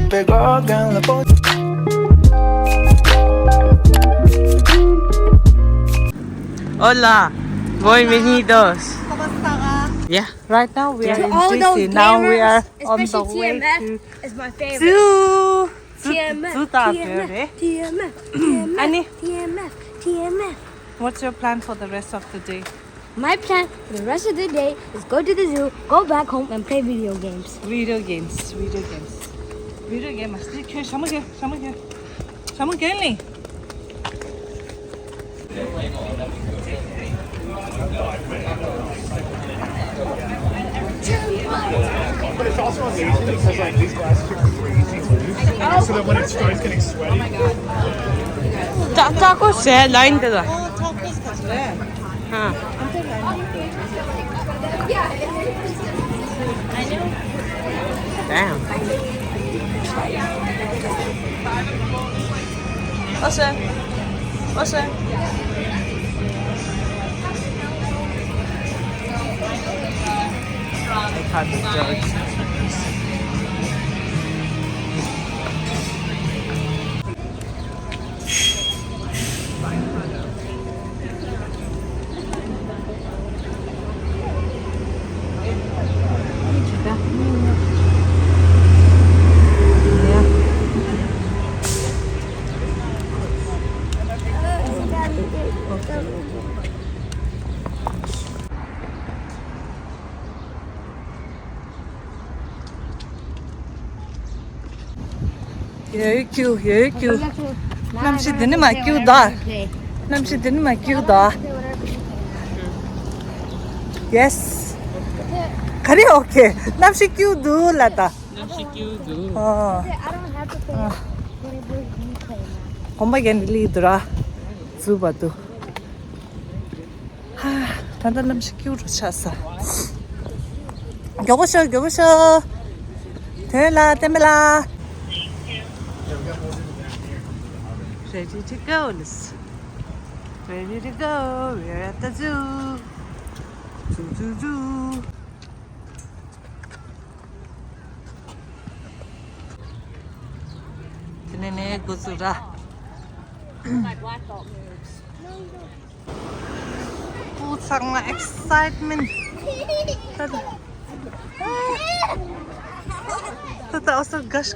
pegó acá en la Hola, bienvenidos. ¿Cómo está? Yeah, right now we are in all those Greece. Now we are gamers, on the especially way TMF, to is my favorite. Zoo. TMF, TMF. TMF, TMF, Annie, TMF, TMF. what's your plan for the rest of the day? My plan for the rest of the day is go to the zoo, go back home, and play video games. Video games. Video game. Still Shamu Kelly. But it's also amazing because like these glasses are crazy blue, so that when it starts getting sweaty. 타코스에 라인 되다. 타코스 가실래? 아. Damn. 어서. I can't judge. 여유. 남시드는 막 끼우다. Yes. 가리오케. 남시 끼우도 라다. 어. I don't have to play whatever you play now. 엄마겐 리더라. 주바도. 하, 단단 남시 끼우러 찼어. 여보셔. 데멜라. Ready to go. Ready to go. We're at the zoo. Zoo. Tinene gozura. My black belt moves. Putsang na excitement. Tata also gush.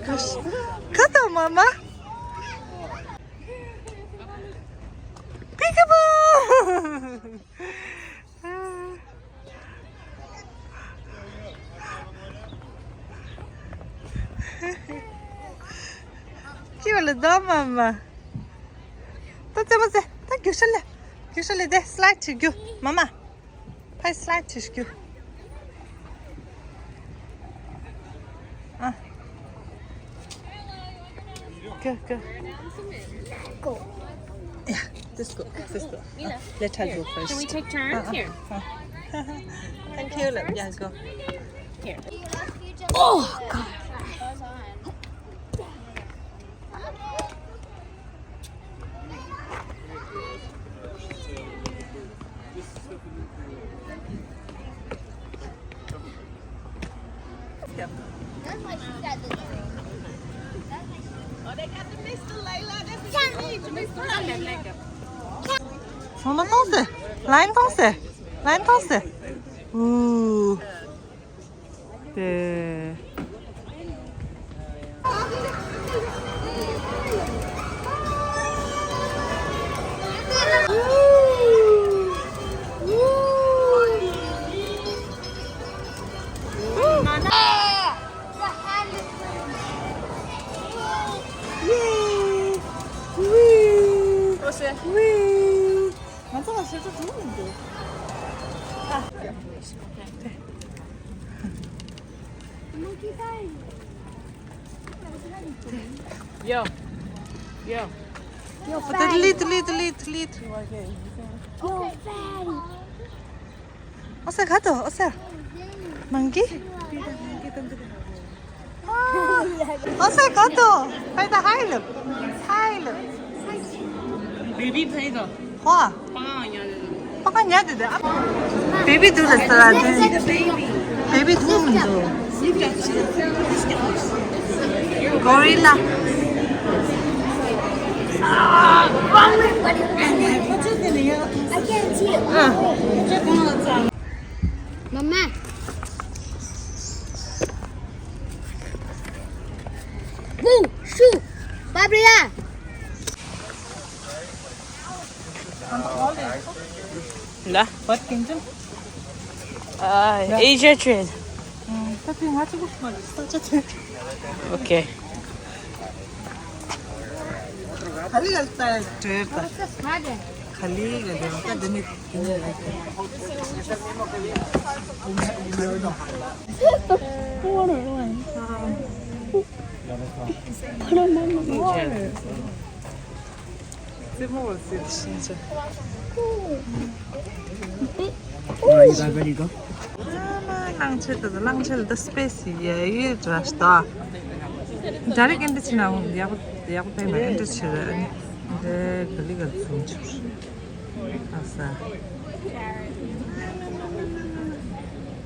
Kata mama. Peekaboo! Kul då mamma. Tata måste. Ta Gushle det slide till gu. Mamma. Pay slide till gu. Ah. Go. Go. Yeah, this go. Let her go first. Can we take turns? Here. Thank you. Yeah, go. Here. Oh, God. Son entonces, la entonces. 네. 만져가 진짜 좋은데. Yo. delete. 어서 가도 어서. 만기? 어서 가도. 빨리 하이름. Baby play the 와. 빵 야드. 베이비 둘었어. 베이비 둘 먼저. Gorilla. I can't see it. Mama. Woo! Shoo! Babria! 라, 버튼 좀. Asia trade. 쇼핑 가지고 어쨌든. 오케이. 갈리가 있다. 저였다. 갈리가 되니까 눈이 먹었어요 진짜. You guys ready to go? 浪车的 space 也越着大。자리 근데 지나고 야구 때문에 근데 치는 근데 걸리가 좀 춥시. 아싸.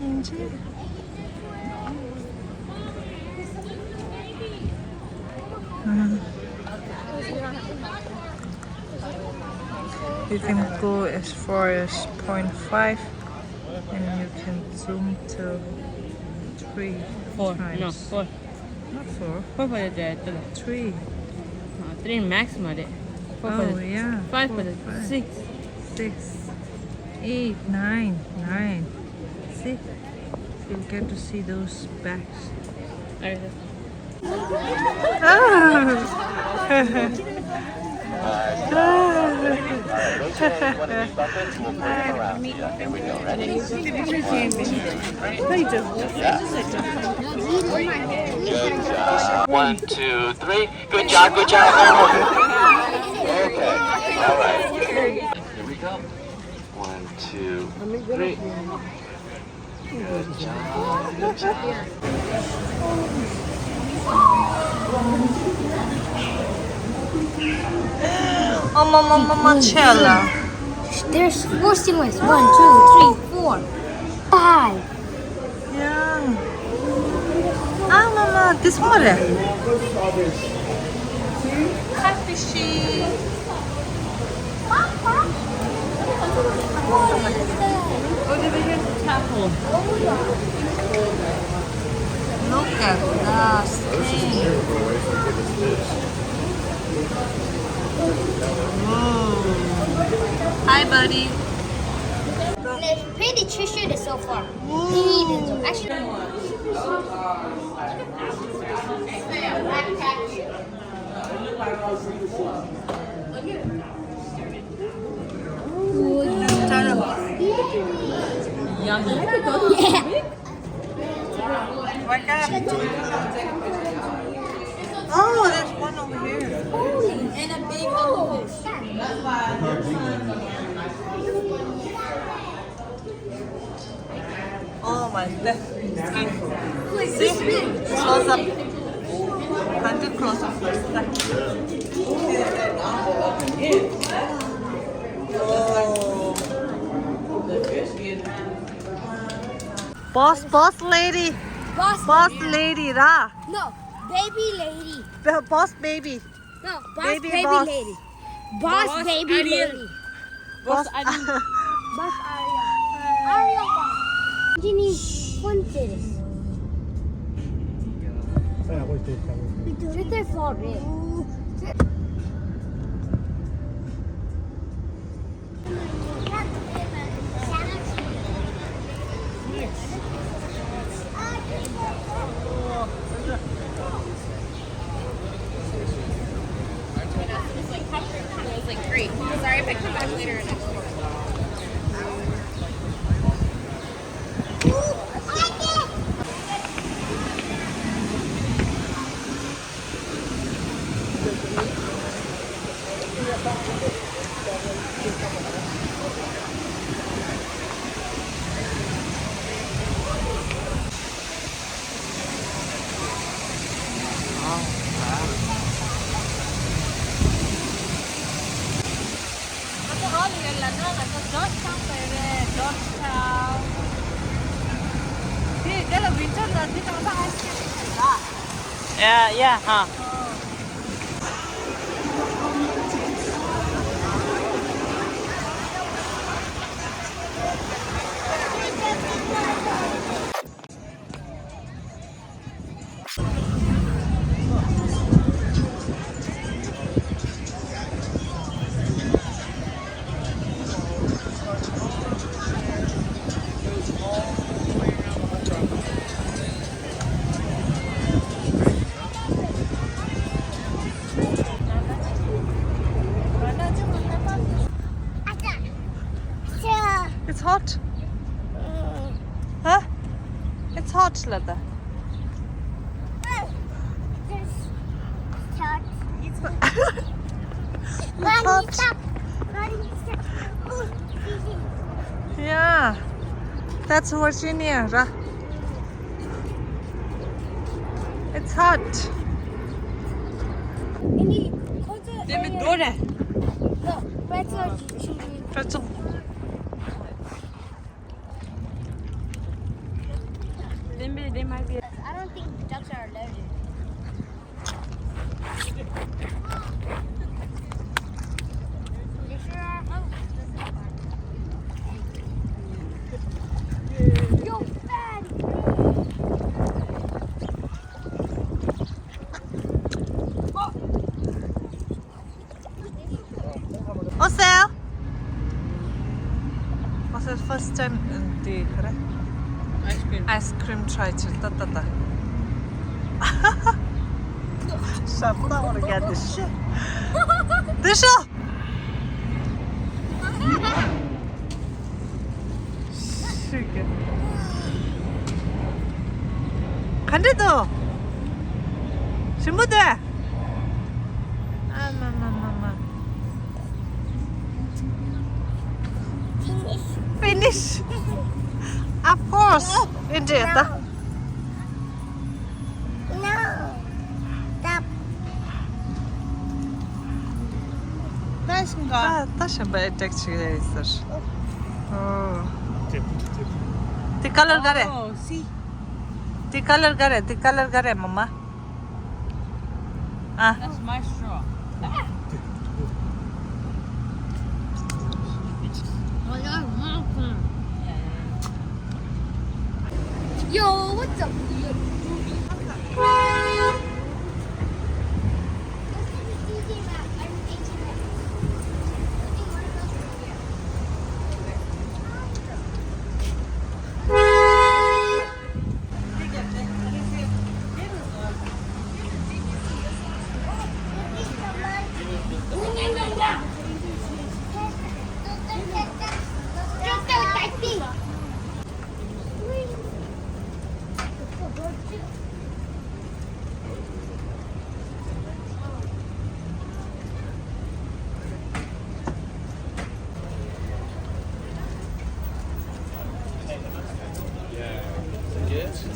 이제 You can go as far as 0.5 and you can zoom to 3 4. times. No, 4. Not 4, 4 for the 3. 3 maximum. 4 for Oh the yeah. 5 for the 5, 6. 6, 8, 9, 9. See? You'll get to see those backs. Alright. One, two, three. Good job, good job. Okay, all right. Here we go. 1, 2, 3. Good job, good job. 어머머머머 치얼라. There's 4 stingrays. 1, 2, 3, 4, 5. Yeah. Ah, mama, this one. Catfishy. Look at that skin. Whoa. Hi, buddy. It's pretty treasured so far. Neat. Actually. Yeah. Oh, there's one over here. And a big one. Oh my god. See? Close up. Can't do close up first. Oh. Boss lady. Boss lady, ra. No, baby lady. Boss baby. No, boss Baby baby, boss. lady. Boss baby Ariel. lady. Boss. Boss Ariel. Ariel boss. Ginny wanted. Sit there for it. It's like great. Sorry if I come back later and explore. Cái là winter là thì nó ra ice cream. Yeah, huh. It's hot. Huh? It's hot, Lada. It's hot. Yeah, that's Virginia. It's hot. Demir doğru. Pretzel. I don't think ducks are allergic. They sure are. Oh, yo, bad. 어때요? Was it first time in 그래? 아이스크림 try 쳤다. 샤프다으로 geldi. 드셔. 시게. 간대도. 신부들. 아마마마마. Finish. Of course. Inte äta. No. Stop. 다시 배적 치게 있어. The color gare. Oh, see. The color gare, mama. Ah. That's my straw. Yo, what's up?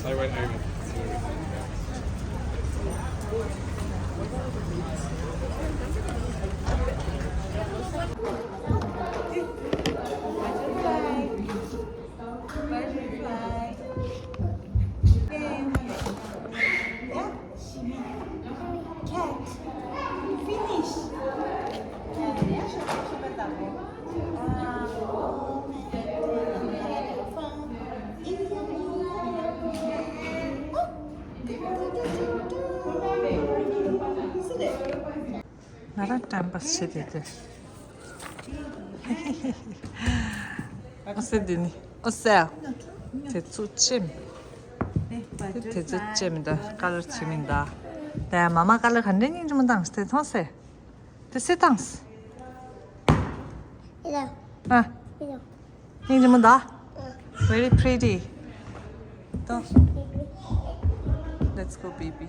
I went over. 나랑 짬바스 dedi. 어세디니? 어세요? 대추찜. 대추찜이다. 깔르찜이다. 내 마마 깔르 간den이 좀 당스 대통세. 대세당스. Hello. 아. Hello. 이 좀 다. Very pretty. 또. Let's go, baby.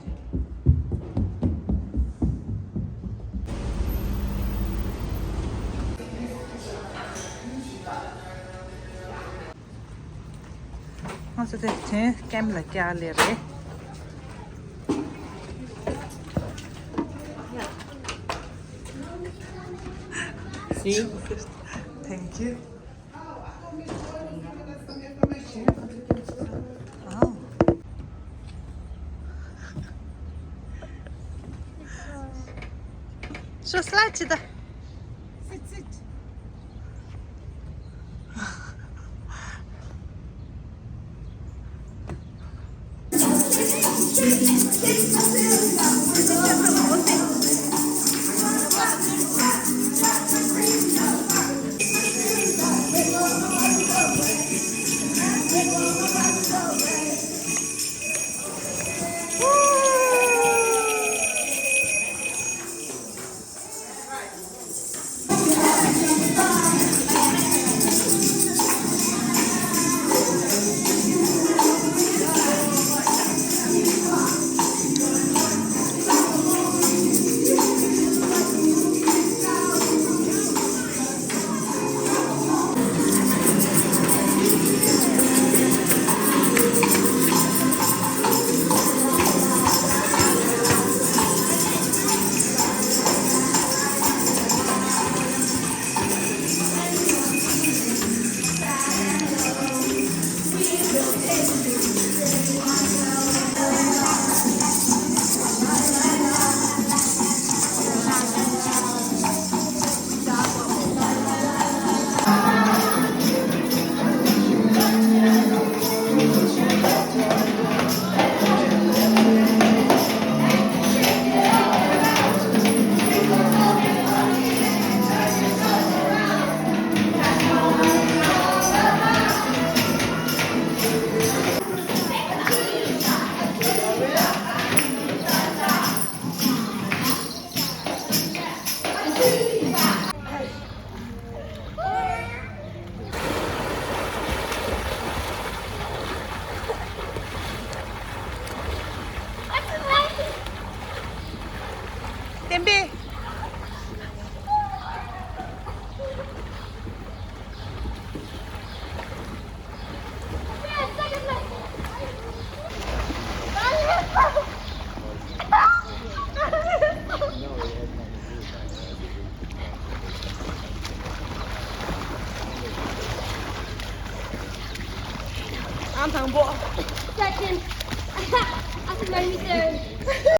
어쨌든 겜 넣게 할래래. See? Thank you. Wow. 说 sledge 的。点币。I'm Second. I think maybe third.